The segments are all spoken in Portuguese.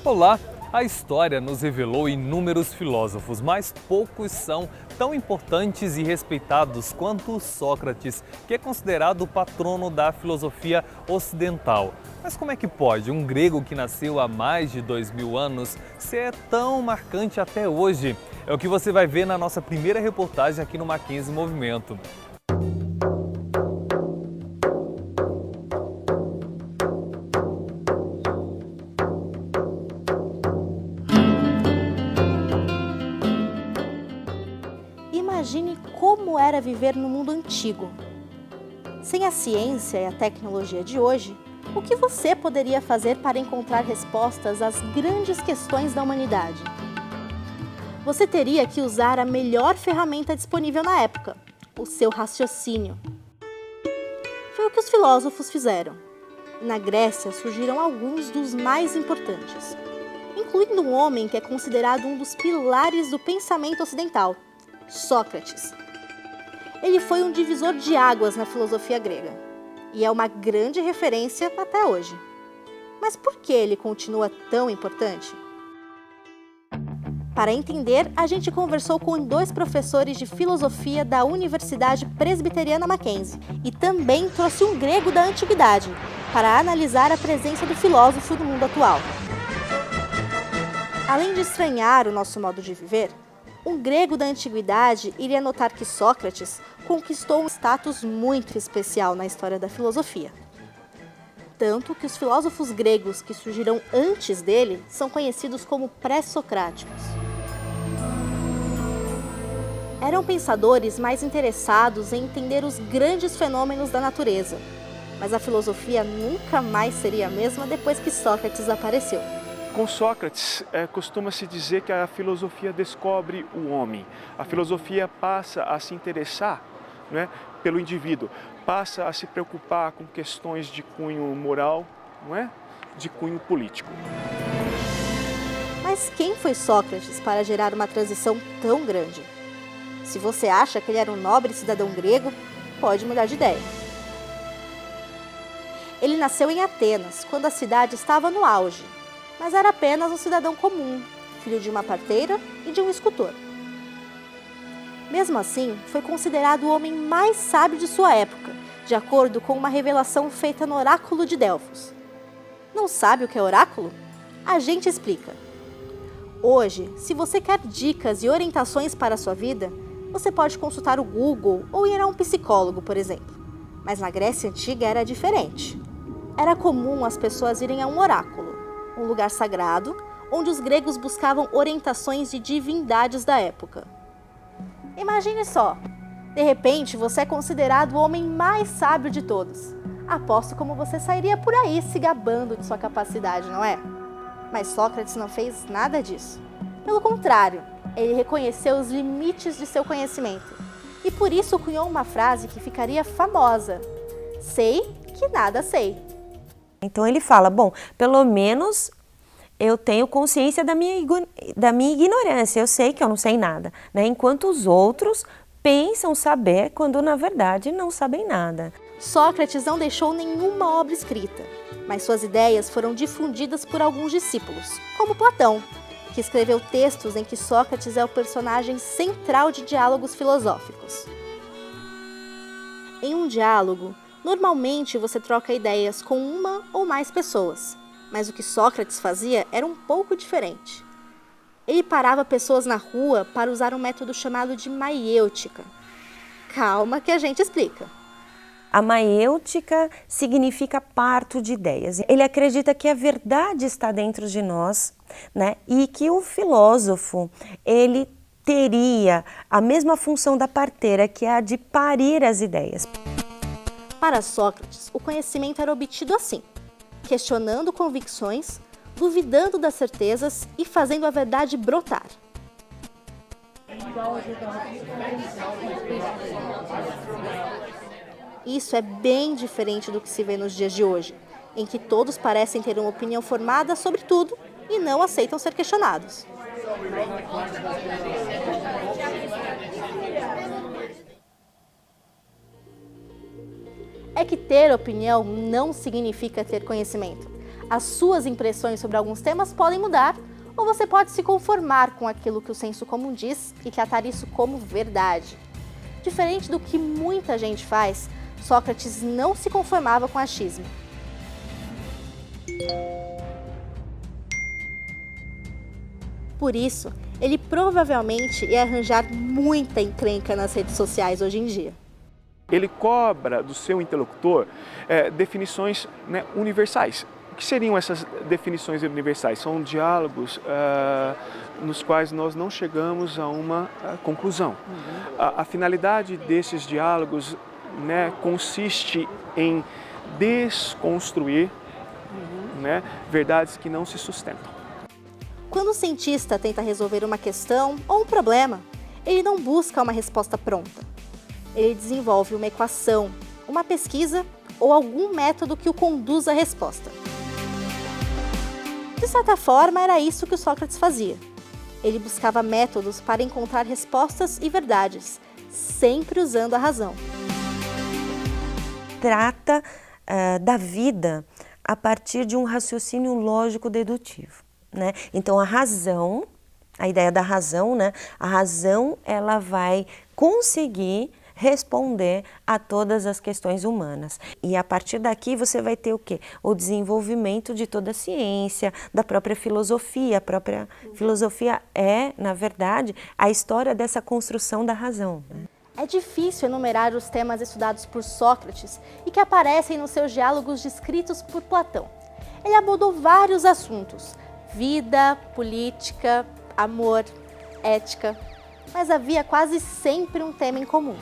Olá! A história nos revelou inúmeros filósofos, mas poucos são tão importantes e respeitados quanto Sócrates, que é considerado o patrono da filosofia ocidental. Mas como é que pode um grego que nasceu há mais de 2000 anos ser tão marcante até hoje? É o que você vai ver na nossa primeira reportagem aqui no Mackenzie Movimento. Imagine como era viver no mundo antigo. Sem a ciência e a tecnologia de hoje, o que você poderia fazer para encontrar respostas às grandes questões da humanidade? Você teria que usar a melhor ferramenta disponível na época, o seu raciocínio. Foi o que os filósofos fizeram. Na Grécia surgiram alguns dos mais importantes, incluindo um homem que é considerado um dos pilares do pensamento ocidental, Sócrates. Ele foi um divisor de águas na filosofia grega e é uma grande referência até hoje. Mas por que ele continua tão importante? Para entender, a gente conversou com dois professores de filosofia da Universidade Presbiteriana Mackenzie e também trouxe um grego da antiguidade para analisar a presença do filósofo no mundo atual. Além de estranhar o nosso modo de viver, um grego da antiguidade iria notar que Sócrates conquistou um status muito especial na história da filosofia. Tanto que os filósofos gregos que surgiram antes dele são conhecidos como pré-socráticos. Eram pensadores mais interessados em entender os grandes fenômenos da natureza, mas a filosofia nunca mais seria a mesma depois que Sócrates apareceu. Com Sócrates, costuma-se dizer que a filosofia descobre o homem. A filosofia passa a se interessar, né, pelo indivíduo, passa a se preocupar com questões de cunho moral, não é? De cunho político. Mas quem foi Sócrates para gerar uma transição tão grande? Se você acha que ele era um nobre cidadão grego, pode mudar de ideia. Ele nasceu em Atenas, quando a cidade estava no auge, mas era apenas um cidadão comum, filho de uma parteira e de um escultor. Mesmo assim, foi considerado o homem mais sábio de sua época, de acordo com uma revelação feita no oráculo de Delfos. Não sabe o que é oráculo? A gente explica. Hoje, se você quer dicas e orientações para a sua vida, você pode consultar o Google ou ir a um psicólogo, por exemplo. Mas na Grécia Antiga era diferente. Era comum as pessoas irem a um oráculo, um lugar sagrado, onde os gregos buscavam orientações de divindades da época. Imagine só, de repente você é considerado o homem mais sábio de todos. Aposto como você sairia por aí se gabando de sua capacidade, não é? Mas Sócrates não fez nada disso. Pelo contrário, ele reconheceu os limites de seu conhecimento e por isso cunhou uma frase que ficaria famosa: sei que nada sei. Então ele fala, bom, pelo menos eu tenho consciência da minha ignorância, eu sei que eu não sei nada, né? Enquanto os outros pensam saber quando na verdade não sabem nada. Sócrates não deixou nenhuma obra escrita, mas suas ideias foram difundidas por alguns discípulos, como Platão, que escreveu textos em que Sócrates é o personagem central de diálogos filosóficos. Em um diálogo, normalmente você troca ideias com uma ou mais pessoas, mas o que Sócrates fazia era um pouco diferente. Ele parava pessoas na rua para usar um método chamado de maiêutica. Calma que a gente explica. A maiêutica significa parto de ideias. Ele acredita que a verdade está dentro de nós, né? E que o filósofo, ele teria a mesma função da parteira, que é a de parir as ideias. Para Sócrates, o conhecimento era obtido assim, questionando convicções, duvidando das certezas e fazendo a verdade brotar. Isso é bem diferente do que se vê nos dias de hoje, em que todos parecem ter uma opinião formada sobre tudo e não aceitam ser questionados. É que ter opinião não significa ter conhecimento. As suas impressões sobre alguns temas podem mudar, ou você pode se conformar com aquilo que o senso comum diz e tratar isso como verdade. Diferente do que muita gente faz, Sócrates não se conformava com o achismo. Por isso, ele provavelmente ia arranjar muita encrenca nas redes sociais hoje em dia. Ele cobra do seu interlocutor definições, né, universais. O que seriam essas definições universais? São diálogos nos quais nós não chegamos a uma conclusão. A finalidade desses diálogos, né, consiste em desconstruir, né, verdades que não se sustentam. Quando o cientista tenta resolver uma questão ou um problema, ele não busca uma resposta pronta. Ele desenvolve uma equação, uma pesquisa ou algum método que o conduz à resposta. De certa forma, era isso que o Sócrates fazia. Ele buscava métodos para encontrar respostas e verdades, sempre usando a razão. Trata da vida a partir de um raciocínio lógico-dedutivo, né? Então, a ideia da razão, né? A razão, ela vai conseguir responder a todas as questões humanas. E a partir daqui você vai ter o quê? O desenvolvimento de toda a ciência, da própria filosofia. A própria filosofia é, na verdade, a história dessa construção da razão, né? É difícil enumerar os temas estudados por Sócrates e que aparecem nos seus diálogos descritos por Platão. Ele abordou vários assuntos: vida, política, amor, ética, mas havia quase sempre um tema em comum.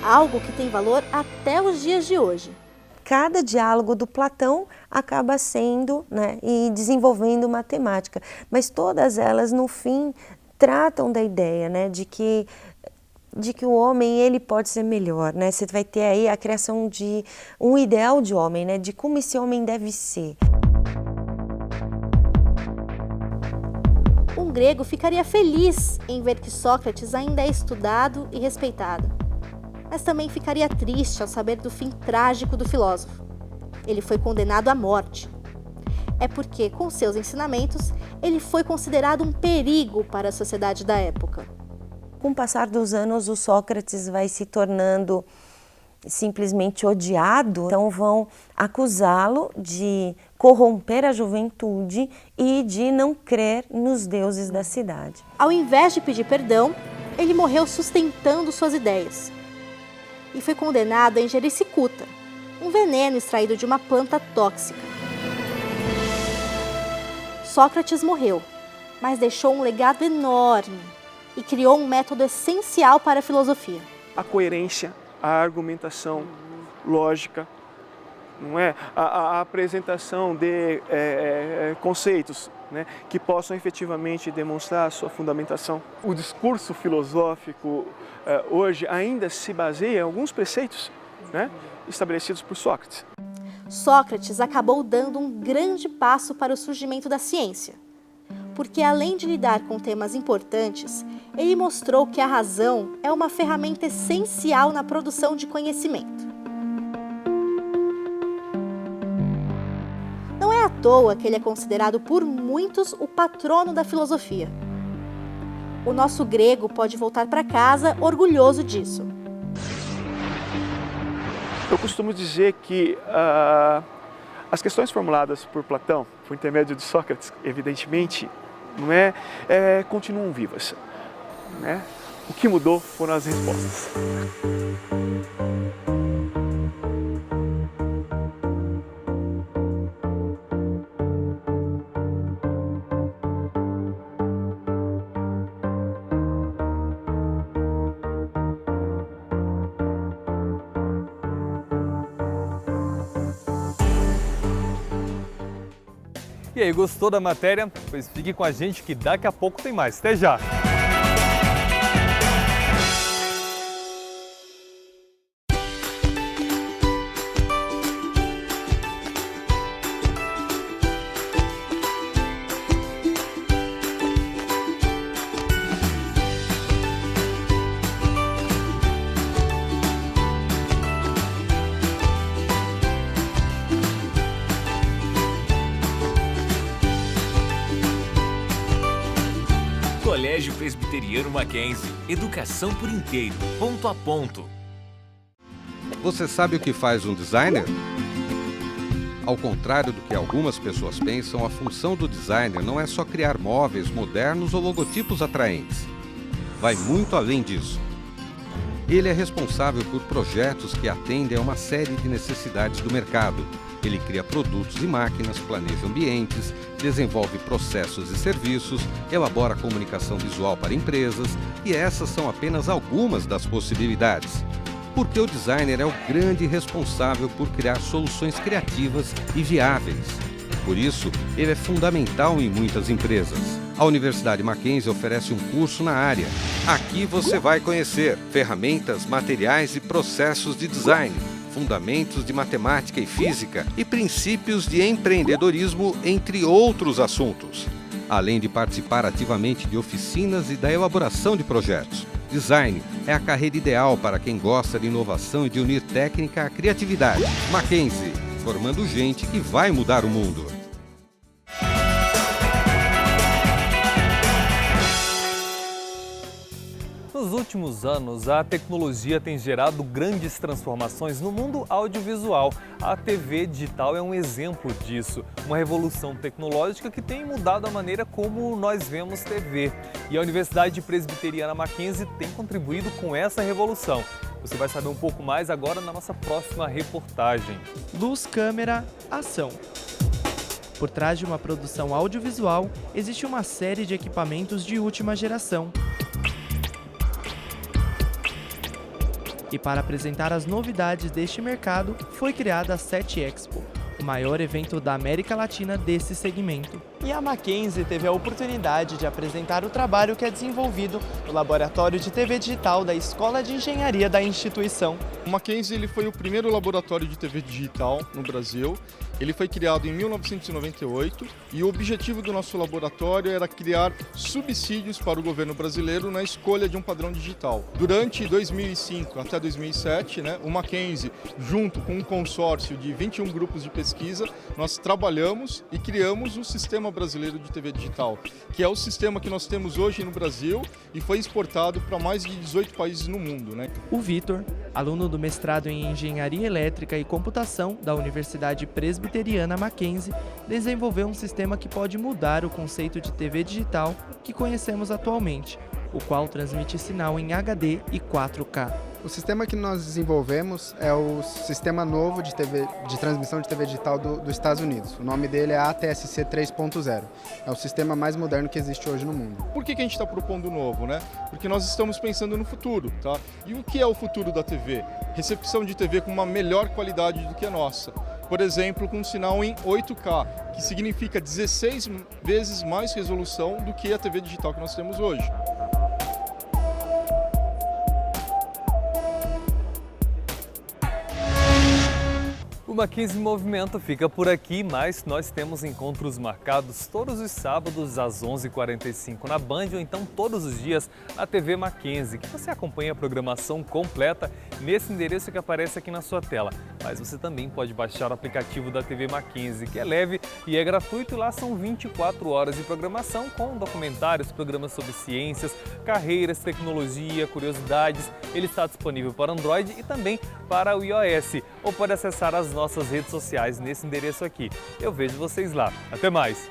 Algo que tem valor até os dias de hoje. Cada diálogo do Platão acaba sendo, né, e desenvolvendo uma temática, mas todas elas, no fim, tratam da ideia, né, de que o homem ele pode ser melhor, né? Você vai ter aí a criação de um ideal de homem, né, de como esse homem deve ser. Um grego ficaria feliz em ver que Sócrates ainda é estudado e respeitado, mas também ficaria triste ao saber do fim trágico do filósofo. Ele foi condenado à morte. É porque, com seus ensinamentos, ele foi considerado um perigo para a sociedade da época. Com o passar dos anos, o Sócrates vai se tornando simplesmente odiado, então vão acusá-lo de corromper a juventude e de não crer nos deuses da cidade. Ao invés de pedir perdão, ele morreu sustentando suas ideias e foi condenado a ingerir cicuta, um veneno extraído de uma planta tóxica. Sócrates morreu, mas deixou um legado enorme e criou um método essencial para a filosofia. A coerência, a argumentação lógica, não é? A apresentação de conceitos, né, que possam efetivamente demonstrar a sua fundamentação. O discurso filosófico hoje ainda se baseia em alguns preceitos, né, estabelecidos por Sócrates. Sócrates acabou dando um grande passo para o surgimento da ciência, porque além de lidar com temas importantes, ele mostrou que a razão é uma ferramenta essencial na produção de conhecimento. Não é à toa que ele é considerado por muitos o patrono da filosofia. O nosso grego pode voltar para casa orgulhoso disso. Eu costumo dizer que as questões formuladas por Platão, por intermédio de Sócrates, evidentemente, não continuam vivas, né? O que mudou foram as respostas. E aí, gostou da matéria? Pois fique com a gente que daqui a pouco tem mais. Até já! Colégio Presbiteriano Mackenzie. Educação por inteiro, ponto a ponto. Você sabe o que faz um designer? Ao contrário do que algumas pessoas pensam, a função do designer não é só criar móveis modernos ou logotipos atraentes. Vai muito além disso. Ele é responsável por projetos que atendem a uma série de necessidades do mercado. Ele cria produtos e máquinas, planeja ambientes, desenvolve processos e serviços, elabora comunicação visual para empresas, e essas são apenas algumas das possibilidades. Porque o designer é o grande responsável por criar soluções criativas e viáveis. Por isso, ele é fundamental em muitas empresas. A Universidade Mackenzie oferece um curso na área. Aqui você vai conhecer ferramentas, materiais e processos de design, fundamentos de matemática e física e princípios de empreendedorismo, entre outros assuntos. Além de participar ativamente de oficinas e da elaboração de projetos. Design é a carreira ideal para quem gosta de inovação e de unir técnica à criatividade. Mackenzie, formando gente que vai mudar o mundo. Nos últimos anos, a tecnologia tem gerado grandes transformações no mundo audiovisual. A TV digital é um exemplo disso, uma revolução tecnológica que tem mudado a maneira como nós vemos TV. E a Universidade Presbiteriana Mackenzie tem contribuído com essa revolução. Você vai saber um pouco mais agora na nossa próxima reportagem. Luz, câmera, ação. Por trás de uma produção audiovisual, existe uma série de equipamentos de última geração. E para apresentar as novidades deste mercado, foi criada a SET Expo, o maior evento da América Latina desse segmento. E a Mackenzie teve a oportunidade de apresentar o trabalho que é desenvolvido no Laboratório de TV Digital da Escola de Engenharia da instituição. O Mackenzie foi o primeiro laboratório de TV digital no Brasil. Ele foi criado em 1998 e o objetivo do nosso laboratório era criar subsídios para o governo brasileiro na escolha de um padrão digital. Durante 2005 até 2007, o Mackenzie, junto com um consórcio de 21 grupos de pesquisa, nós trabalhamos e criamos o Sistema Brasileiro de TV Digital, que é o sistema que nós temos hoje no Brasil e foi exportado para mais de 18 países no mundo. O Vitor, aluno do mestrado em Engenharia Elétrica e Computação da Universidade Presbiteriana Mackenzie, desenvolveu um sistema que pode mudar o conceito de TV digital que conhecemos atualmente, o qual transmite sinal em HD e 4K. O sistema que nós desenvolvemos é o sistema novo de transmissão de TV digital dos Estados Unidos. O nome dele é ATSC 3.0. É o sistema mais moderno que existe hoje no mundo. Por que a gente está propondo novo, Porque nós estamos pensando no futuro, tá? E o que é o futuro da TV? Recepção de TV com uma melhor qualidade do que a nossa. Por exemplo, com um sinal em 8K, que significa 16 vezes mais resolução do que a TV digital que nós temos hoje. O Mackenzie Movimento fica por aqui, mas nós temos encontros marcados todos os sábados às 11h45 na Band ou então todos os dias na TV Mackenzie, que você acompanha a programação completa nesse endereço que aparece aqui na sua tela. Mas você também pode baixar o aplicativo da TV Mackenzie, que é leve e é gratuito, e lá são 24 horas de programação com documentários, programas sobre ciências, carreiras, tecnologia, curiosidades. Ele está disponível para Android e também para o iOS, ou pode acessar as nossas redes sociais nesse endereço aqui. Eu vejo vocês lá. Até mais!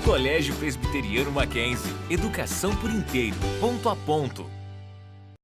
Colégio Presbiteriano Mackenzie. Educação por inteiro, ponto a ponto.